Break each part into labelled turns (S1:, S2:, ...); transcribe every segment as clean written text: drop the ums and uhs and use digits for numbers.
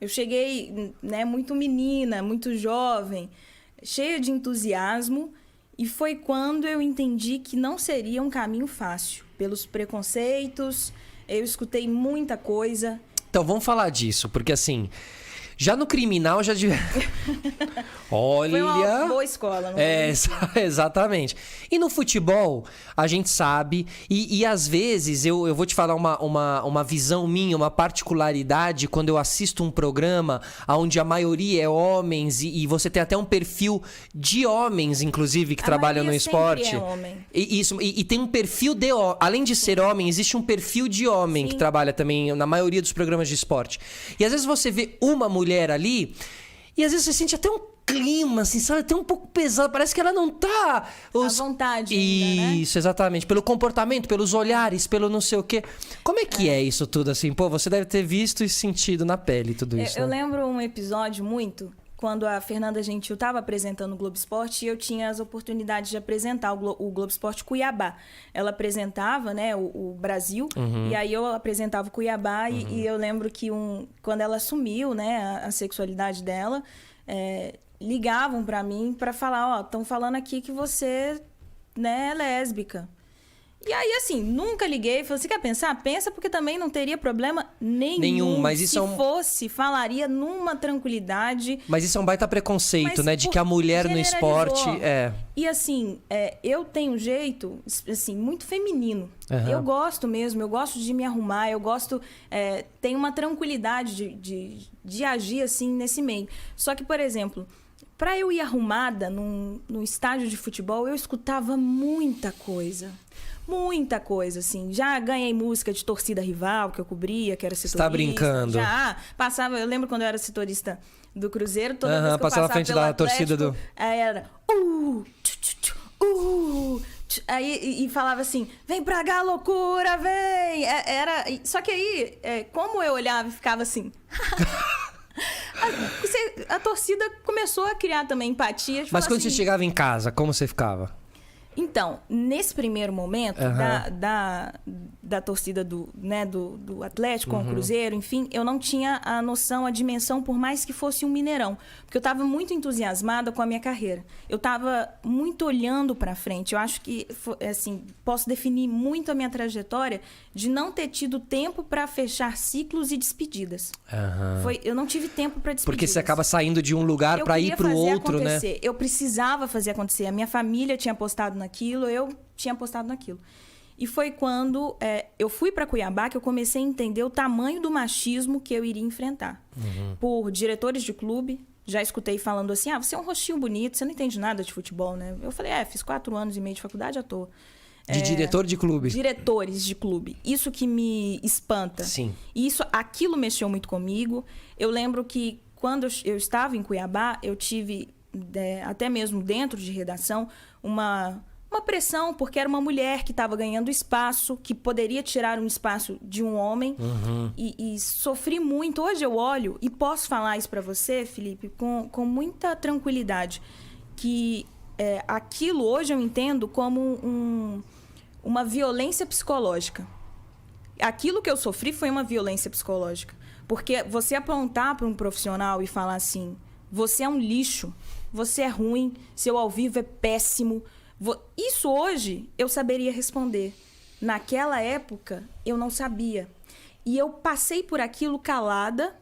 S1: Eu cheguei, né, muito menina, muito jovem, cheia de entusiasmo, e foi quando eu entendi que não seria um caminho fácil. Pelos preconceitos, eu escutei muita coisa.
S2: Então, vamos falar disso, porque assim, já no criminal já devia... Olha...
S1: Foi uma boa escola, não é?
S2: Exatamente. E no futebol, a gente sabe, e às vezes, eu vou te falar uma visão minha, uma particularidade, quando eu assisto um programa onde a maioria é homens, e você tem até um perfil de homens, inclusive, que trabalham no esporte.
S1: É homem.
S2: E tem um perfil de... Além de ser homem, existe um perfil de homem que trabalha também na maioria dos programas de esporte. E às vezes você vê uma mulher ali, e às vezes você sente até um clima, assim, sabe? Até um pouco pesado. Parece que ela não tá...
S1: À vontade ainda, né?
S2: Isso, exatamente. Pelo comportamento, pelos olhares, pelo não sei o quê. Como é que é isso tudo, assim? Pô, você deve ter visto e sentido na pele tudo isso,
S1: Eu
S2: né?
S1: lembro um episódio muito... Quando a Fernanda Gentil estava apresentando o Globo Esporte, e eu tinha as oportunidades de apresentar o Globo Esporte Cuiabá. Ela apresentava, né, o Brasil, e aí eu apresentava o Cuiabá, e eu lembro que quando ela assumiu, né, a sexualidade dela, ligavam para mim para falar, estão falando aqui que você, né, é lésbica. E aí, assim, nunca liguei. Falei, você quer pensar? Pensa, porque também não teria problema nenhum.
S2: Mas isso
S1: Se fosse, falaria numa tranquilidade.
S2: Mas isso é um baita preconceito,
S1: Mas
S2: né? De que a mulher no esporte...
S1: E assim, eu tenho um jeito, assim, muito feminino.
S2: Uhum.
S1: Eu gosto mesmo, eu gosto de me arrumar, eu gosto... tenho uma tranquilidade de agir, assim, nesse meio. Só que, por exemplo... Para eu ir arrumada num estádio de futebol, eu escutava muita coisa. Muita coisa, assim. Já ganhei música de torcida rival, que eu cobria, que era setorista.
S2: Você tá brincando?
S1: Já. Passava... Eu lembro quando eu era setorista do Cruzeiro, toda vez que eu
S2: passava
S1: passava
S2: na frente
S1: pelo
S2: da
S1: Atlético,
S2: torcida do...
S1: Aí era... Aí, e falava assim, vem pra cá, loucura, vem! Só que aí, como eu olhava e ficava assim... A torcida começou a criar também empatia.
S2: Mas quando
S1: assim,
S2: você chegava em casa, como você ficava?
S1: Então, nesse primeiro momento da torcida do Atlético com o Cruzeiro, enfim, eu não tinha a noção, a dimensão, por mais que fosse um Mineirão. Porque eu estava muito entusiasmada com a minha carreira. Eu estava muito olhando para frente. Eu acho que, assim, posso definir muito a minha trajetória de não ter tido tempo para fechar ciclos e despedidas. Eu não tive tempo para despedidas.
S2: Porque você acaba saindo de um lugar para ir para o outro, né?
S1: Eu precisava fazer acontecer. A minha família tinha apostado naquilo, eu tinha apostado naquilo. E foi quando eu fui para Cuiabá que eu comecei a entender o tamanho do machismo que eu iria enfrentar. Por diretores de clube, já escutei falando assim, você é um rostinho bonito, você não entende nada de futebol, né? Eu falei, fiz 4 anos e meio de faculdade à toa.
S2: De diretor de clube?
S1: Diretores de clube. Isso que me espanta.
S2: Sim.
S1: E aquilo mexeu muito comigo. Eu lembro que quando eu estava em Cuiabá, eu tive, até mesmo dentro de redação, uma pressão, porque era uma mulher que estava ganhando espaço, que poderia tirar um espaço de um homem. E sofri muito. Hoje eu olho e posso falar isso para você, Felipe, com muita tranquilidade, que aquilo hoje eu entendo como uma violência psicológica. Aquilo que eu sofri foi uma violência psicológica. Porque você apontar para um profissional e falar assim, você é um lixo, você é ruim, seu ao vivo é péssimo. Isso hoje eu saberia responder. Naquela época, eu não sabia. E eu passei por aquilo calada,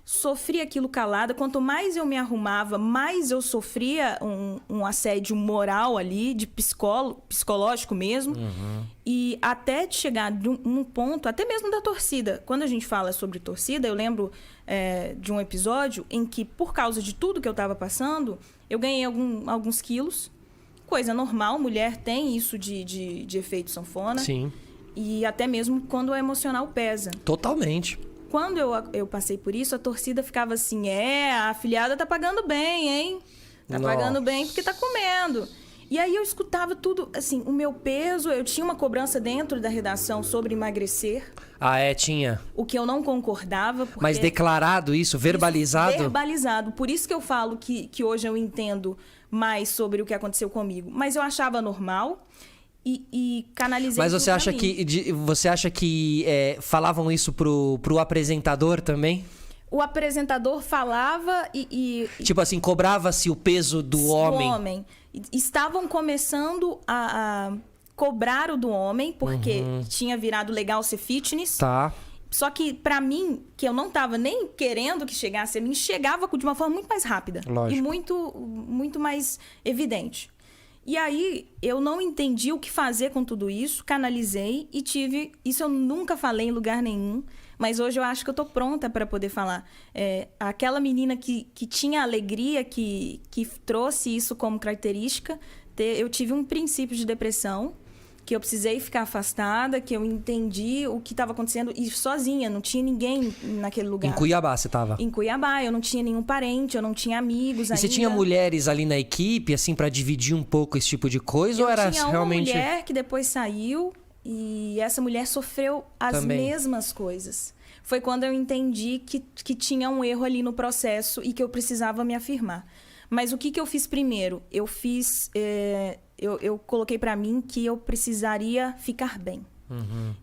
S1: sofri aquilo calada. Quanto mais eu me arrumava, mais eu sofria um assédio moral ali, de psicológico mesmo. E até de chegar num ponto, até mesmo da torcida. Quando a gente fala sobre torcida, eu lembro de um episódio em que, por causa de tudo que eu estava passando, eu ganhei alguns quilos. Coisa normal, mulher tem isso de efeito sanfona.
S2: Sim.
S1: E até mesmo quando o emocional pesa.
S2: Totalmente.
S1: Quando eu passei por isso, a torcida ficava assim, a afiliada tá pagando bem, hein? Tá pagando bem porque tá comendo. E aí eu escutava tudo, assim, o meu peso, eu tinha uma cobrança dentro da redação sobre emagrecer.
S2: Tinha.
S1: O que eu não concordava. Porque
S2: Mas declarado isso, verbalizado?
S1: Verbalizado. Por isso que eu falo que hoje eu entendo mais sobre o que aconteceu comigo. Mas eu achava normal e canalizei.
S2: Mas você acha que falavam isso pro apresentador também?
S1: o apresentador falava
S2: Tipo assim, cobrava-se o peso do homem.
S1: Estavam começando a cobrar o do homem, porque tinha virado legal ser fitness.
S2: Tá.
S1: Só que, pra mim, que eu não tava nem querendo que chegasse a mim, chegava de uma forma muito mais rápida.
S2: Lógico.
S1: E muito mais evidente. E aí, eu não entendi o que fazer com tudo isso, canalizei e tive... Isso eu nunca falei em lugar nenhum, mas hoje eu acho que eu tô pronta para poder falar. Aquela menina que tinha alegria, que trouxe isso como característica, eu tive um princípio de depressão, que eu precisei ficar afastada, que eu entendi o que estava acontecendo e sozinha, não tinha ninguém naquele lugar.
S2: Em Cuiabá você tava?
S1: Em Cuiabá, eu não tinha nenhum parente, eu não tinha amigos ainda.
S2: E você tinha mulheres ali na equipe, assim, pra dividir um pouco esse tipo de coisa? Ou era
S1: tinha
S2: realmente...
S1: uma mulher que depois saiu e essa mulher sofreu as
S2: Também.
S1: mesmas coisas. Foi quando eu entendi que tinha um erro ali no processo e que eu precisava me afirmar. Mas o que eu fiz primeiro? Eu fiz... Eu coloquei pra mim que eu precisaria ficar bem.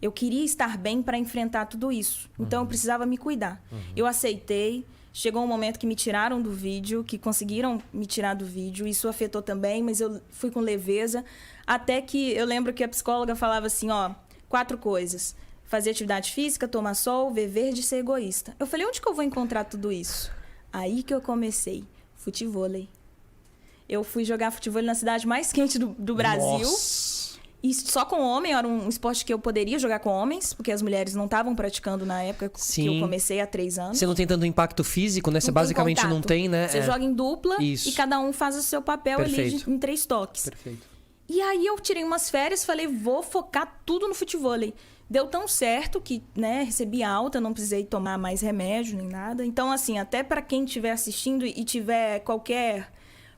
S1: Eu queria estar bem para enfrentar tudo isso. Então, eu precisava me cuidar. Eu aceitei. Chegou um momento que me tiraram do vídeo, que conseguiram me tirar do vídeo. Isso afetou também, mas eu fui com leveza. Até que eu lembro que a psicóloga falava assim, 4 coisas. Fazer atividade física, tomar sol, ver verde e ser egoísta. Eu falei, onde que eu vou encontrar tudo isso? Aí que eu comecei. Futevôlei. Eu fui jogar futevôlei na cidade mais quente do Brasil.
S2: Nossa.
S1: E só com homem, era um esporte que eu poderia jogar com homens, porque as mulheres não estavam praticando na época que eu comecei há 3 anos.
S2: Você não tem tanto impacto físico, né? Você basicamente não tem, né?
S1: Você joga em dupla
S2: Isso.
S1: e cada um faz o seu papel ali em 3 toques.
S2: Perfeito.
S1: E aí eu tirei umas férias, falei, vou focar tudo no futevôlei. Deu tão certo que, né, recebi alta, não precisei tomar mais remédio nem nada. Então, assim, até para quem estiver assistindo e tiver qualquer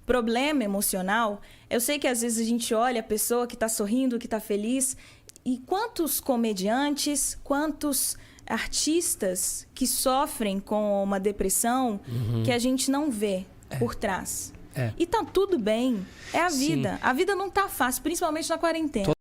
S1: problema emocional, eu sei que às vezes a gente olha a pessoa que está sorrindo, que está feliz, e quantos comediantes, quantos artistas que sofrem com uma depressão que a gente não vê por trás. E tá tudo bem. É a vida. A vida não tá fácil, principalmente na quarentena.